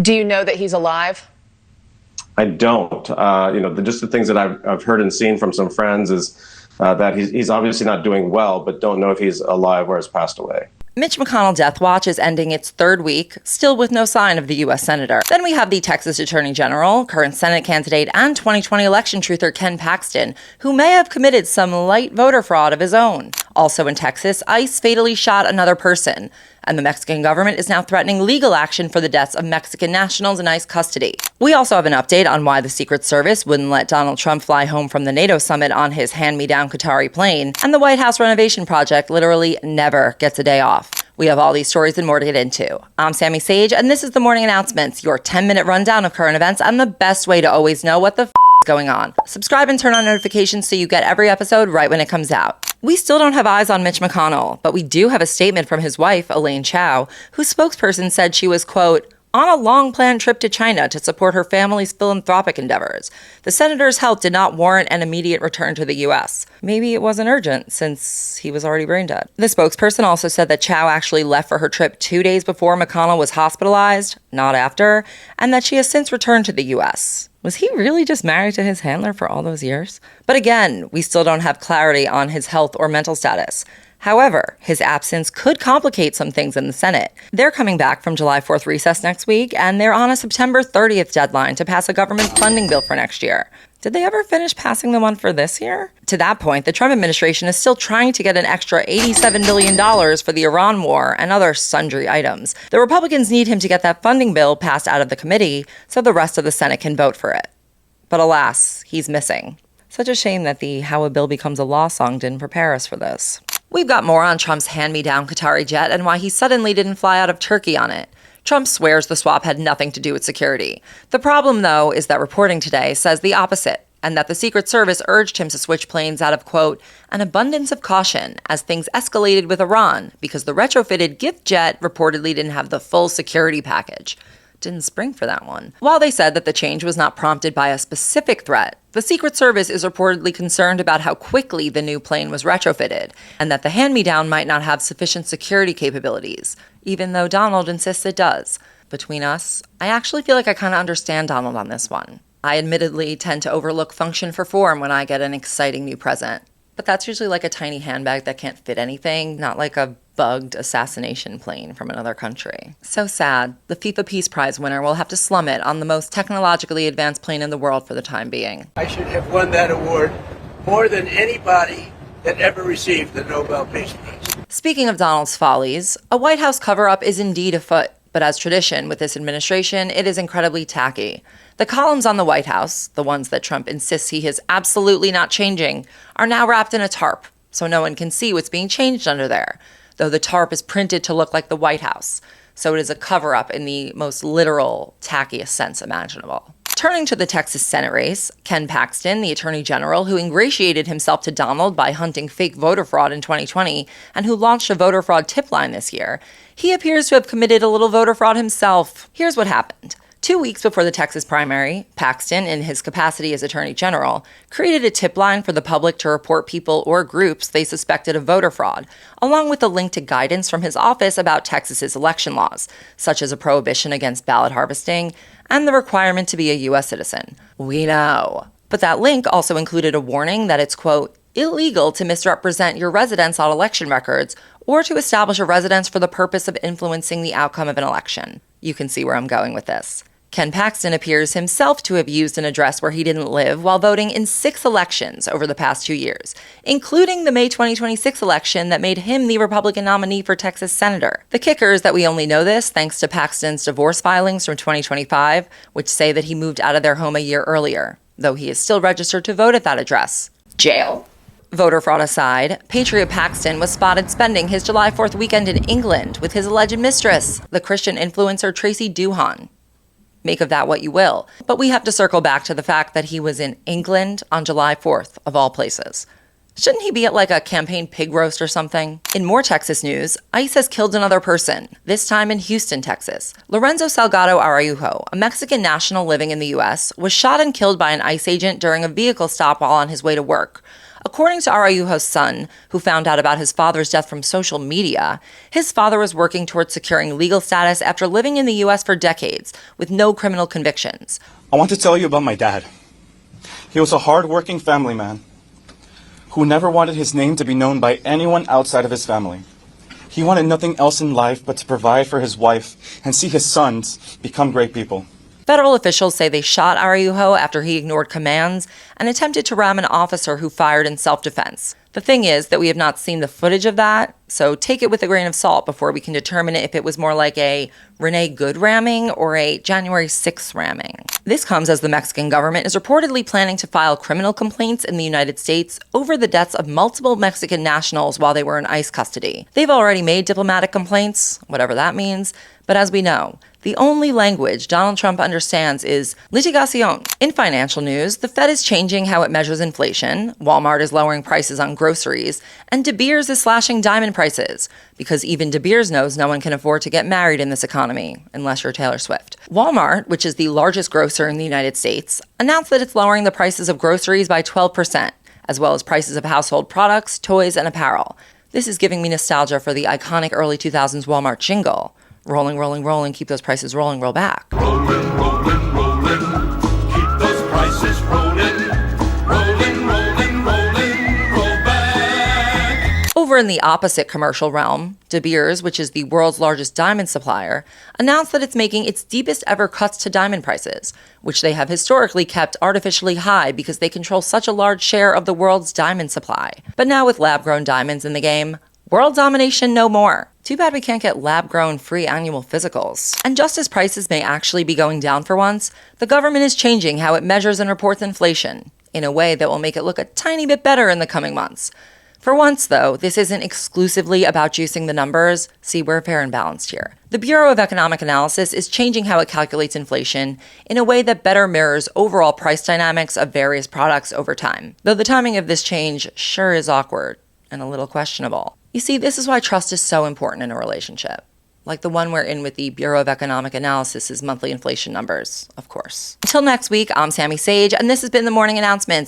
Do you know that he's alive? I don't. Just the things that I've heard and seen from some friends is that he's obviously not doing well, but don't know if he's alive or has passed away. Mitch McConnell death watch is ending its third week, still with no sign of the U.S. Senator. Then we have the Texas Attorney General, current Senate candidate, and 2020 election truther Ken Paxton, who may have committed some light voter fraud of his own. Also in Texas, ICE fatally shot another person, and the Mexican government is now threatening legal action for the deaths of Mexican nationals in ICE custody. We also have an update on why the Secret Service wouldn't let Donald Trump fly home from the NATO summit on his hand-me-down Qatari plane, and the White House renovation project literally never gets a day off. We have all these stories and more to get into. I'm Sammy Sage, and this is the Morning Announcements, your 10-minute rundown of current events and the best way to always know what the is going on. Subscribe and turn on notifications so you get every episode right when it comes out. We still don't have eyes on Mitch McConnell, but we do have a statement from his wife, Elaine Chao, whose spokesperson said she was, quote, on a long-planned trip to China to support her family's philanthropic endeavors. The senator's health did not warrant an immediate return to the U.S. Maybe it wasn't urgent, since he was already brain dead. The spokesperson also said that Chao actually left for her trip 2 days before McConnell was hospitalized, not after, and that she has since returned to the U.S. Was he really just married to his handler for all those years? But again, we still don't have clarity on his health or mental status. However, his absence could complicate some things in the Senate. They're coming back from July 4th recess next week, and they're on a September 30th deadline to pass a government funding bill for next year. Did they ever finish passing the one for this year? To that point, the Trump administration is still trying to get an extra $87 billion for the Iran war and other sundry items. The Republicans need him to get that funding bill passed out of the committee so the rest of the Senate can vote for it. But alas, he's missing. Such a shame that the How a Bill Becomes a Law song didn't prepare us for this. We've got more on Trump's hand-me-down Qatari jet and why he suddenly didn't fly out of Turkey on it. Trump swears the swap had nothing to do with security. The problem, though, is that reporting today says the opposite, and that the Secret Service urged him to switch planes out of, quote, an abundance of caution as things escalated with Iran because the retrofitted gift jet reportedly didn't have the full security package. Didn't spring for that one. While they said that the change was not prompted by a specific threat, the Secret Service is reportedly concerned about how quickly the new plane was retrofitted, and that the hand-me-down might not have sufficient security capabilities, even though Donald insists it does. Between us, I actually feel like I kind of understand Donald on this one. I admittedly tend to overlook function for form when I get an exciting new present. But that's usually like a tiny handbag that can't fit anything, not like a bugged assassination plane from another country. So sad. The FIFA Peace Prize winner will have to slum it on the most technologically advanced plane in the world for the time being. I should have won that award more than anybody that ever received the Nobel Peace Prize. Speaking of Donald's follies, a White House cover-up is indeed afoot. But as tradition with this administration, it is incredibly tacky. The columns on the White House, the ones that Trump insists he is absolutely not changing, are now wrapped in a tarp, so no one can see what's being changed under there, though the tarp is printed to look like the White House, so it is a cover-up in the most literal, tackiest sense imaginable. Turning to the Texas Senate race, Ken Paxton, the Attorney General, who ingratiated himself to Donald by hunting fake voter fraud in 2020 and who launched a voter fraud tip line this year, he appears to have committed a little voter fraud himself. Here's what happened. 2 weeks before the Texas primary, Paxton, in his capacity as Attorney General, created a tip line for the public to report people or groups they suspected of voter fraud, along with a link to guidance from his office about Texas's election laws, such as a prohibition against ballot harvesting and the requirement to be a U.S. citizen. We know. But that link also included a warning that it's, quote, illegal to misrepresent your residence on election records or to establish a residence for the purpose of influencing the outcome of an election. You can see where I'm going with this. Ken Paxton appears himself to have used an address where he didn't live while voting in 6 elections over the past 2 years, including the May 2026 election that made him the Republican nominee for Texas Senator. The kicker is that we only know this thanks to Paxton's divorce filings from 2025, which say that he moved out of their home a year earlier, though he is still registered to vote at that address. Jail. Voter fraud aside, Patriot Paxton was spotted spending his July 4th weekend in England with his alleged mistress, the Christian influencer Tracy Doohan. Make of that what you will. But we have to circle back to the fact that he was in England on July 4th, of all places. Shouldn't he be at like a campaign pig roast or something? In more Texas news, ICE has killed another person, this time in Houston, Texas. Lorenzo Salgado Araujo, a Mexican national living in the U.S., was shot and killed by an ICE agent during a vehicle stop while on his way to work. According to Araujo's son, who found out about his father's death from social media, his father was working towards securing legal status after living in the U.S. for decades with no criminal convictions. I want to tell you about my dad. He was a hard-working family man who never wanted his name to be known by anyone outside of his family. He wanted nothing else in life but to provide for his wife and see his sons become great people. Federal officials say they shot Araujo after he ignored commands and attempted to ram an officer who fired in self-defense. The thing is that we have not seen the footage of that, so take it with a grain of salt before we can determine if it was more like a Renee Good ramming or a January 6th ramming. This comes as the Mexican government is reportedly planning to file criminal complaints in the United States over the deaths of multiple Mexican nationals while they were in ICE custody. They've already made diplomatic complaints, whatever that means, but as we know, the only language Donald Trump understands is litigación. In financial news, the Fed is changing how it measures inflation, Walmart is lowering prices on groceries, and De Beers is slashing diamond prices, because even De Beers knows no one can afford to get married in this economy, unless you're Taylor Swift. Walmart, which is the largest grocer in the United States, announced that it's lowering the prices of groceries by 12%, as well as prices of household products, toys, and apparel. This is giving me nostalgia for the iconic early 2000s Walmart jingle. Rolling, rolling, rolling, keep those prices rolling, roll back. Rolling, rolling, rolling, keep those prices rolling. Rolling, rolling, rolling, roll back. Over in the opposite commercial realm, De Beers, which is the world's largest diamond supplier, announced that it's making its deepest ever cuts to diamond prices, which they have historically kept artificially high because they control such a large share of the world's diamond supply. But now with lab-grown diamonds in the game, world domination no more. Too bad we can't get lab-grown free annual physicals. And just as prices may actually be going down for once, the government is changing how it measures and reports inflation in a way that will make it look a tiny bit better in the coming months. For once, though, this isn't exclusively about juicing the numbers. See, we're fair and balanced here. The Bureau of Economic Analysis is changing how it calculates inflation in a way that better mirrors overall price dynamics of various products over time. Though the timing of this change sure is awkward and a little questionable. You see, this is why trust is so important in a relationship. Like the one we're in with the Bureau of Economic Analysis's monthly inflation numbers, of course. Until next week, I'm Sammy Sage, and this has been the Morning Announcements.